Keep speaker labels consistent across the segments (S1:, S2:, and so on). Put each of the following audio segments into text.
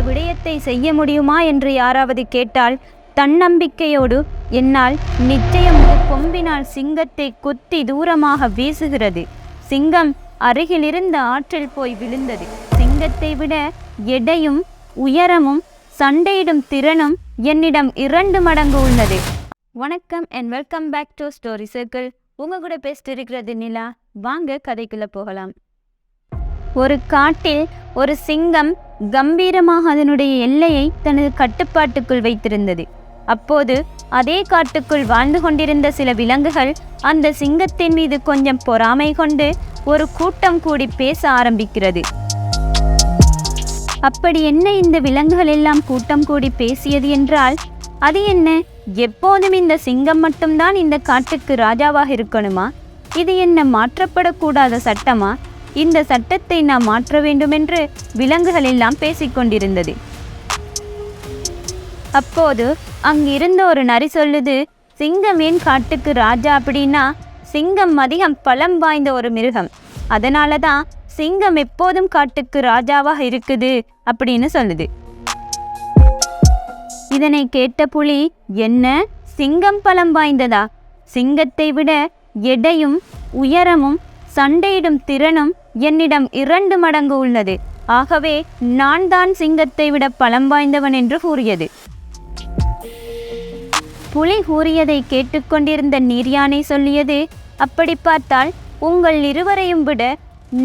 S1: விடயத்தை செய்ய முடியுமா என்று யாராவது கேட்டால் தன்னம்பிக்கையோடு என்னால் நிச்சயம் கொம்பினால் சிங்கத்தை குத்தி தூரமாக வீசுகிறது. சிங்கம் அருகிலிருந்த ஆற்றில் போய் விழுந்தது. சிங்கத்தை விட எடையும் உயரமும் சண்டையிடும் திறனும் என்னிடம் 2 மடங்கு உள்ளது. வணக்கம் and welcome back to Story Circle. உங்க கூட பேசிட்டு இருக்கிறது நிலா. வாங்க கதைக்குள்ள போகலாம். ஒரு காட்டில் ஒரு சிங்கம் கம்பீரமாக அதனுடைய எல்லையை தனது கட்டுப்பாட்டுக்குள் வைத்திருந்தது. அப்போது அதே காட்டுக்குள் வாழ்ந்து கொண்டிருந்த சில விலங்குகள் அந்த சிங்கத்தின் மீது கொஞ்சம் பொறாமை கொண்டு ஒரு கூட்டம் கூடி பேச ஆரம்பிக்கிறது. அப்படி என்ன இந்த விலங்குகள் எல்லாம் கூட்டம் கூடி பேசியது என்றால், அது என்ன, எப்போதும் இந்த சிங்கம் மட்டும்தான் இந்த காட்டுக்கு ராஜாவாக இருக்கணுமா? இது என்ன மாற்றப்படக்கூடாத சட்டமா? இந்த சட்டத்தை நாம் மாற்ற வேண்டுமென்று விலங்குகள் எல்லாம் பேசிக்கொண்டிருந்தது. அப்போது அங்கிருந்த ஒரு நரி சொல்லுது, சிங்கம் ஏன் காட்டுக்கு ராஜா அப்படின்னா, சிங்கம் அதிகம் பலம் வாய்ந்த ஒரு மிருகம், அதனால தான் சிங்கம் எப்போதும் காட்டுக்கு ராஜாவாக இருக்குது அப்படின்னு சொல்லுது. இதனை கேட்ட புலி, என்ன, சிங்கம் பலம் வாய்ந்ததா? சிங்கத்தை விட எடையும் உயரமும் சண்டையிடும் திறனும் என்னிடம் 2 மடங்கு உள்ளது. ஆகவே நான் தான் சிங்கத்தை விட பலம் வாய்ந்தவன் என்று கூறியது. புலி கூறியதை கேட்டுக்கொண்டிருந்த நீர்யானை சொல்லியது, அப்படி பார்த்தால் உங்கள் இருவரையும் விட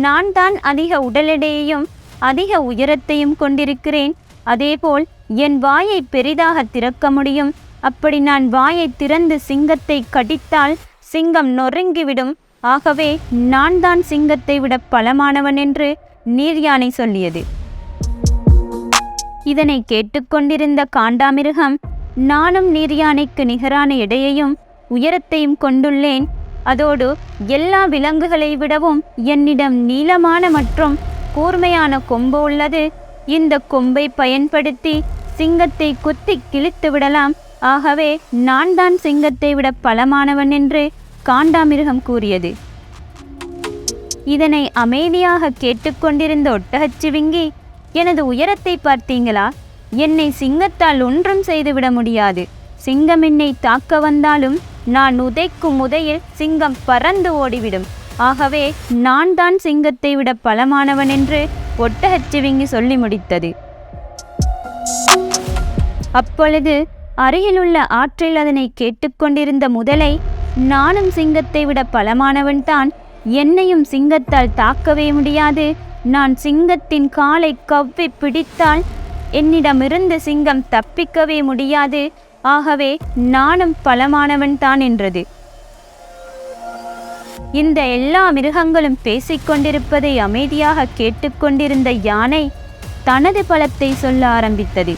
S1: நான் தான் அதிக உடல் எடையையும் அதிக உயரத்தையும் கொண்டிருக்கிறேன். அதேபோல் என் வாயை பெரிதாக திறக்க முடியும். அப்படி நான் வாயை திறந்து சிங்கத்தை கடித்தால் சிங்கம் நொறுங்கிவிடும். ஆகவே நான் தான் சிங்கத்தை விட பலமானவன் என்று நீர்யானை சொல்லியது. இதனை கேட்டுக்கொண்டிருந்த காண்டாமிருகம், நானும் நீர்யானைக்கு நிகரான எடையையும் உயரத்தையும் கொண்டுள்ளேன். அதோடு எல்லா விலங்குகளை விடவும் என்னிடம் நீளமான மற்றும் கூர்மையான கொம்பு உள்ளது. இந்த கொம்பை பயன்படுத்தி சிங்கத்தை குத்தி கிழித்து விடலாம். ஆகவே நான் தான் சிங்கத்தை விட பலமானவன் என்று காண்டாமிருகம் கூறியது. இதனை அமைதியாக கேட்டுக்கொண்டிருந்த ஒட்டகச்சிவிங்கி, எனது உயரத்தை பார்த்தீங்களா? என்னை சிங்கத்தால் ஒன்றும் செய்துவிட முடியாது. சிங்கம் என்னை தாக்க வந்தாலும் நான் உதைக்கும் உதையில் சிங்கம் பறந்து ஓடிவிடும். ஆகவே நான் தான் சிங்கத்தை விட பலமானவன் என்று ஒட்டகச்சிவிங்கி சொல்லி முடித்தது. அப்பொழுது அருகிலுள்ள ஆற்றில் அதனை கேட்டுக்கொண்டிருந்த முதலை, நானும் சிங்கத்தை விட பலமானவன் தான், என்னையும் சிங்கத்தால் தாக்கவே முடியாது. நான் சிங்கத்தின் காலை கவ்வி பிடித்தால் என்னிடமிருந்து சிங்கம் தப்பிக்கவே முடியாது. ஆகவே நானும் பலமானவன் தான் என்றது. இந்த எல்லா மிருகங்களும் பேசிக்கொண்டிருப்பதை அமைதியாக கேட்டுக்கொண்டிருந்த யானை தனது பலத்தை சொல்ல ஆரம்பித்தது.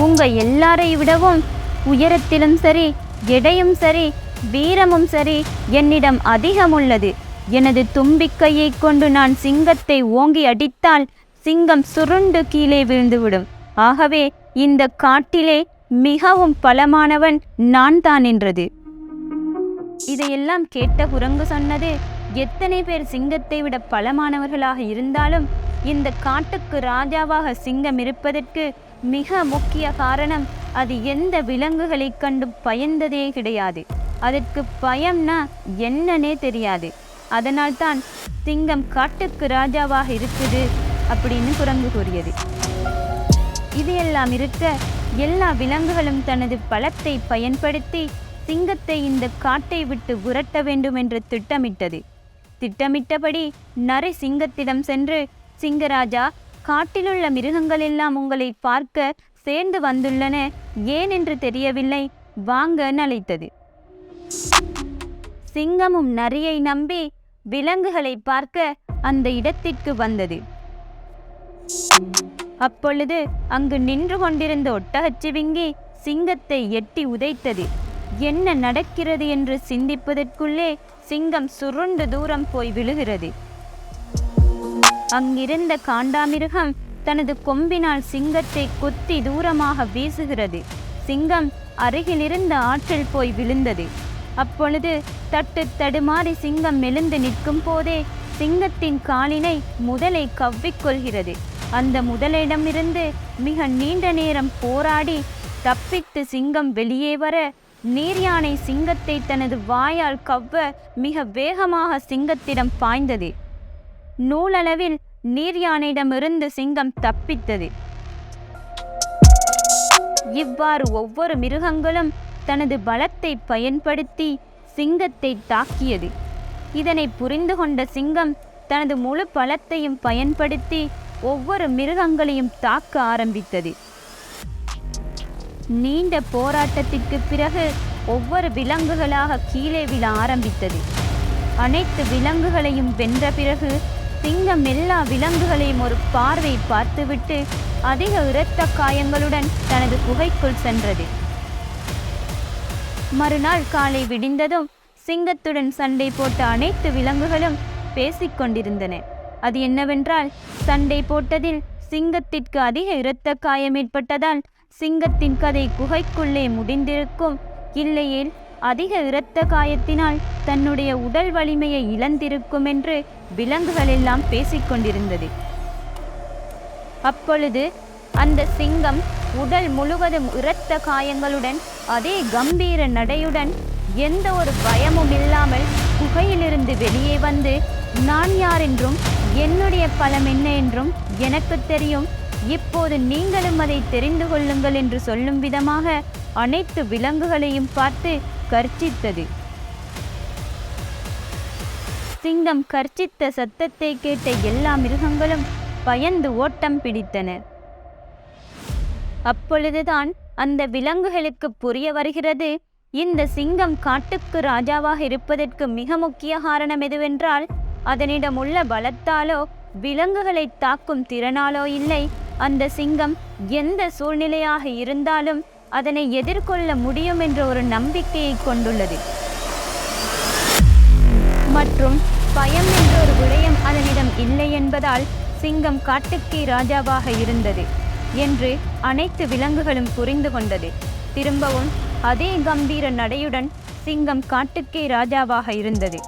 S1: உங்க எல்லாரை விடவும் உயரத்திலும் சரி, எடையும் சரி, வீரமும் சரி என்னிடம் அதிகம் உள்ளது. எனது தும்பிக்கையை கொண்டு நான் சிங்கத்தை ஓங்கி அடித்தால் சிங்கம் சுருண்டு கீழே விழுந்துவிடும். ஆகவே இந்த காட்டிலே மிகவும் பலமானவன் நான் தான் என்றது. இதையெல்லாம் கேட்ட குரங்கு சொன்னது, எத்தனை பேர் சிங்கத்தை விட பலமானவர்களாக இருந்தாலும் இந்த காட்டுக்கு ராஜாவாக சிங்கம் இருப்பதற்கு மிக முக்கிய காரணம், அது எந்த விலங்குகளை கண்டும் பயந்ததே கிடையாது. அதற்கு பயம்னா என்னன்னே தெரியாது. அதனால்தான் சிங்கம் காட்டுக்கு ராஜாவாக இருக்குது அப்படின்னு குரங்கு கூறியது. இதையெல்லாம் இருக்க எல்லா விலங்குகளும் தனது பலத்தை பயன்படுத்தி சிங்கத்தை இந்த காட்டை விட்டு விரட்ட வேண்டும் என்று திட்டமிட்டது. திட்டமிட்டபடி நரி சிங்கத்திடம் சென்று, சிங்கராஜா, காட்டிலுள்ள மிருகங்கள் எல்லாம் உங்களை பார்க்க சேர்ந்து வந்துள்ளன, ஏன் என்று தெரியவில்லை, வாங்க அழைத்தது. சிங்கமும் நரியை நம்பி விலங்குகளை பார்க்க அந்த இடத்திற்கு வந்தது. அப்பொழுது அங்கு நின்று கொண்டிருந்த ஒட்டகச்சிவிங்கி சிங்கத்தை எட்டி உதைத்தது. என்ன நடக்கிறது என்று சிந்திப்பதற்குள்ளே சிங்கம் சுருண்டு தூரம் போய் விழுகிறது. அங்கிருந்த காண்டாமிருகம் தனது கொம்பினால் சிங்கத்தை குத்தி தூரமாக வீசுகிறது. சிங்கம் அருகிலிருந்த ஆற்றில் போய் விழுந்தது. அப்பொழுது தட்டு தடுமாறி சிங்கம் எழுந்து நிற்கும் போதே சிங்கத்தின் காலினை முதலை கவ்விக்கொள்கிறது. அந்த முதலிடமிருந்து மிக நீண்ட நேரம் போராடி தப்பித்து சிங்கம் வெளியே வர, நீர்யானை சிங்கத்தை தனது வாயால் கவ்வ மிக வேகமாக சிங்கத்திடம் பாய்ந்தது. நூலளவில் நீர்யானையிடமிருந்து சிங்கம் தப்பித்தது. இவ்வாறு ஒவ்வொரு மிருகங்களும் தனது பலத்தை பயன்படுத்தி சிங்கத்தை தாக்கியது. இதனை புரிந்து கொண்ட சிங்கம் தனது முழு பலத்தையும் பயன்படுத்தி ஒவ்வொரு மிருகங்களையும் தாக்க ஆரம்பித்தது. நீண்ட போராட்டத்திற்கு பிறகு ஒவ்வொரு விலங்குகளாக கீழே விழ ஆரம்பித்தது. அனைத்து விலங்குகளையும் வென்ற பிறகு சிங்கம் எல்லா விலங்குகளையும் ஒரு பார்வை பார்த்துவிட்டு அதிக இரத்த காயங்களுடன் தனது குகைக்குள் சென்றது. மறுநாள் காலை விடிந்ததும் சிங்கத்துடன் சண்டை போட்ட அனைத்து விலங்குகளும் பேசிக்கொண்டிருந்தன. அது என்னவென்றால், சண்டை போட்டதில் சிங்கத்திற்கு அதிக இரத்த காயம் ஏற்பட்டதால் சிங்கத்தின் கதை குகைக்குள்ளே முடிந்திருக்கும், இல்லையேல் அதிக இரத்த காயத்தினால் தன்னுடைய உடல் வலிமையை இழந்திருக்கும் என்று விலங்குகள் எல்லாம் பேசிக்கொண்டிருந்தது. அப்பொழுது அந்த சிங்கம் உடல் முழுவதும் இரத்த காயங்களுடன் அதே கம்பீர நடையுடன் எந்த ஒரு பயமும் இல்லாமல் குகையிலிருந்து வெளியே வந்து, நான் யார் என்றும் என்னுடைய பலம் என்ன என்றும் எனக்கு தெரியும், இப்போது நீங்களும் அதை தெரிந்து கொள்ளுங்கள் என்று சொல்லும் விதமாக அனைத்து விலங்குகளையும் பார்த்து கர்ச்சித்தது. சிங்கம் கர்ச்சித்த சத்தத்தை கேட்ட எல்லா மிருகங்களும் பயந்து ஓட்டம் பிடித்தன. அப்பொழுதுதான் அந்த விலங்குகளுக்கு புரிய வருகிறது, இந்த சிங்கம் காட்டுக்கு ராஜாவாக இருப்பதற்கு மிக முக்கிய காரணம் எதுவென்றால், அதனிடம் உள்ள பலத்தாலோ விலங்குகளை தாக்கும் திறனாலோ இல்லை. அந்த சிங்கம் எந்த சூழ்நிலையாக இருந்தாலும் அதனை எதிர்கொள்ள முடியும் என்ற ஒரு நம்பிக்கையை கொண்டுள்ளது. மற்றும் பயம் என்ற ஒரு விடயம் அதனிடம் இல்லை என்பதால் சிங்கம் காட்டுக்கே ராஜாவாக இருந்தது என்று அனைத்து விலங்குகளும் புரிந்து கொண்டது. திரும்பவும் அதே கம்பீர நடையுடன் சிங்கம் காட்டுக்கே ராஜாவாக இருந்தது.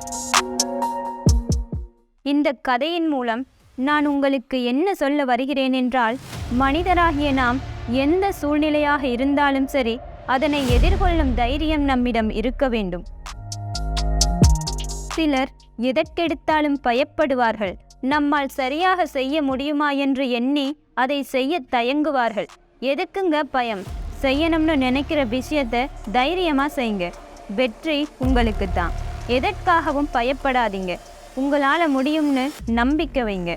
S1: இந்த கதையின் மூலம் நான் உங்களுக்கு என்ன சொல்ல வருகிறேன் என்றால், மனிதராகிய நாம் எந்த சூழ்நிலையாக இருந்தாலும் சரி, அதனை எதிர்கொள்ளும் தைரியம் நம்மிடம் இருக்க வேண்டும். சிலர் எதற்கெடுத்தாலும் பயப்படுவார்கள். நம்மால் சரியாக செய்ய முடியுமா என்று எண்ணி அதை செய்ய தயங்குவார்கள். எதுக்குங்க பயம்? செய்யணும்னு நினைக்கிற விஷயத்தை தைரியமா செய்யுங்க. வெற்றி உங்களுக்கு தான். எதற்காகவும் பயப்படாதீங்க. உங்களால் முடியும்னு நம்பிக்கை வைங்க.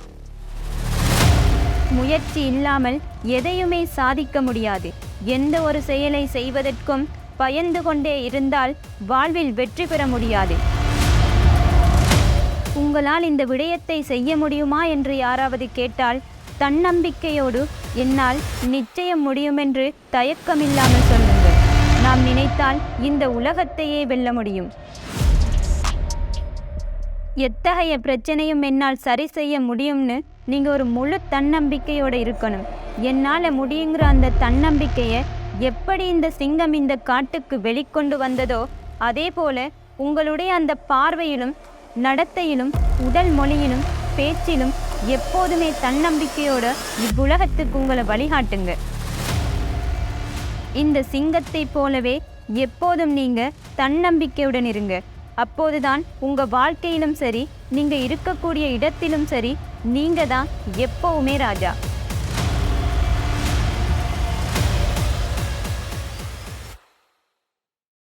S1: முயற்சி இல்லாமல் எதையுமே சாதிக்க முடியாது. எந்த ஒரு செயலை செய்வதற்கும் பயந்து கொண்டே இருந்தால் வாழ்வில் வெற்றி பெற முடியாது. உங்களால் இந்த விடயத்தை செய்ய முடியுமா என்று யாராவது கேட்டால், தன்னம்பிக்கையோடு என்னால் நிச்சயம் முடியும் என்று தயக்கமில்லாமல் சொல்லுங்கள். நாம் நினைத்தால் இந்த உலகத்தையே வெல்ல முடியும். எத்தகைய பிரச்சனையும் என்னால் சரி செய்ய முடியும்னு நீங்கள் ஒரு முழு தன்னம்பிக்கையோடு இருக்கணும். என்னால் முடியுங்கிற அந்த தன்னம்பிக்கையை எப்படி இந்த சிங்கம் இந்த காட்டுக்கு வெளிக்கொண்டு வந்ததோ, அதே போல உங்களுடைய அந்த பார்வையிலும் நடத்தையிலும் உடல் மொழியிலும் பேச்சிலும் எப்போதுமே தன்னம்பிக்கையோட இவ்வுலகத்துக்கு உங்களை வழிகாட்டுங்க. இந்த சிங்கத்தை போலவே எப்போதும் நீங்க தன்னம்பிக்கையுடன் இருங்க. அப்போதுதான் உங்க வாழ்க்கையிலும் சரி, நீங்க இருக்கக்கூடிய இடத்திலும் சரி, நீங்க தான் எப்பவுமே ராஜா.